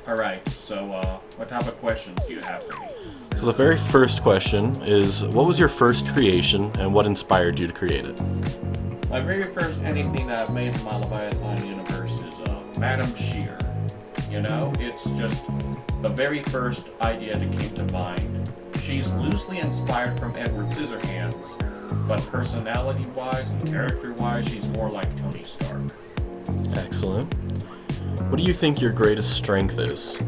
Alright, so what type of questions do you have for me? So the very first question is, what was your first creation and what inspired you to create it? My very first anything that I've made in my Leviathan universe is Madam Shear. You know, it's just the very first idea that came to mind. She's loosely inspired from Edward Scissorhands, but personality-wise and character-wise, she's more like Tony Stark. Excellent. What do you think your greatest strength is?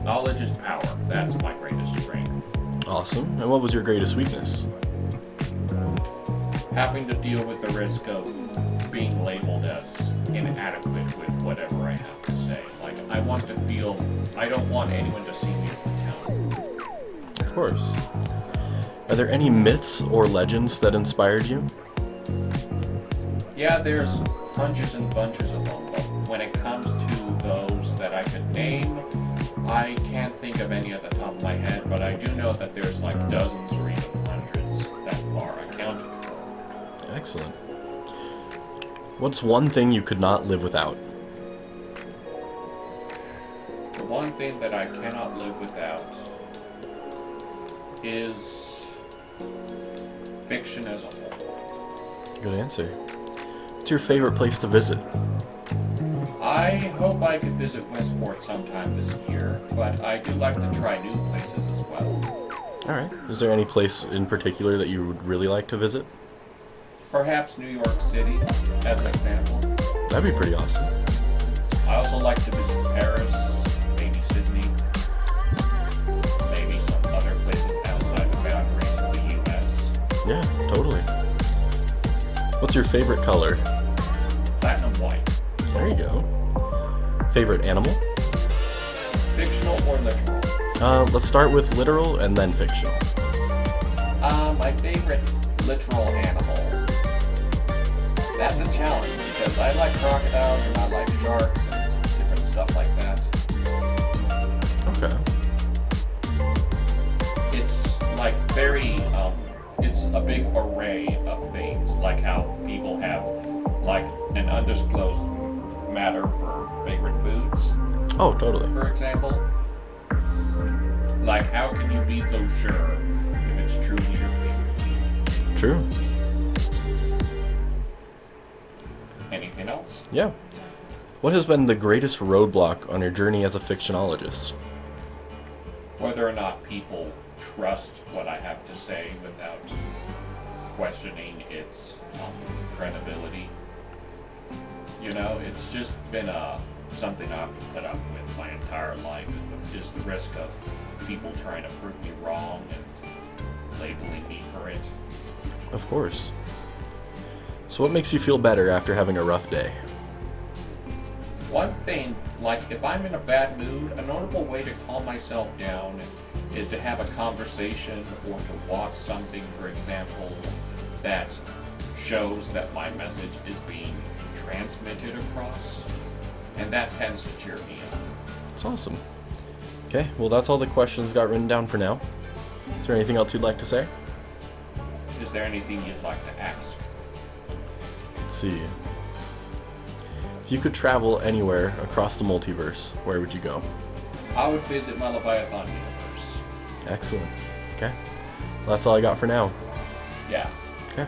Knowledge is power. That's my greatest strength. Awesome. And what was your greatest weakness? Having to deal with the risk of being labeled as inadequate with whatever I have to say. Like, I don't want anyone to see me as the talent. Of course. Are there any myths or legends that inspired you? Yeah, there's bunches and bunches of them, but when it comes to those that I could name, I can't think of any at the top of my head, but I do know that there's like dozens or even hundreds that are accounted for. Excellent. What's one thing you could not live without? The one thing that I cannot live without is fiction as a whole. Good answer. What's your favorite place to visit? I hope I could visit Westport sometime this year, but I do like to try new places as well. Alright. Is there any place in particular that you would really like to visit? Perhaps New York City, as an example. That'd be pretty awesome. I also like to visit Paris, maybe Sydney, maybe some other places outside the boundaries of the U.S. Yeah, totally. What's your favorite color? Platinum white. There you go. Favorite animal? Fictional or literal? Let's start with literal and then fictional. My favorite literal animal. That's a challenge because I like crocodiles and I like sharks and different stuff like that. Okay. It's like it's a big array of things, like how people have like an undisclosed matter for favorite foods. Oh, totally. For example, like how can you be so sure if it's truly your favorite? True. Anything else? Yeah. What has been the greatest roadblock on your journey as a fictionologist? Whether or not people trust what I have to say without questioning its credibility. You know, it's just been something I have to put up with my entire life, is the risk of people trying to prove me wrong and labeling me for it. Of course. So what makes you feel better after having a rough day? One thing, like if I'm in a bad mood, a notable way to calm myself down is to have a conversation or to watch something, for example, that shows that my message is being transmitted across, and that tends to cheer me up. That's awesome. Okay, well that's all the questions we've got written down for now. Is there anything else you'd like to say? Is there anything you'd like to ask? Let's see. If you could travel anywhere across the multiverse, where would you go? I would visit my Leviathan universe. Excellent. Okay. Well, that's all I got for now. Yeah. Okay.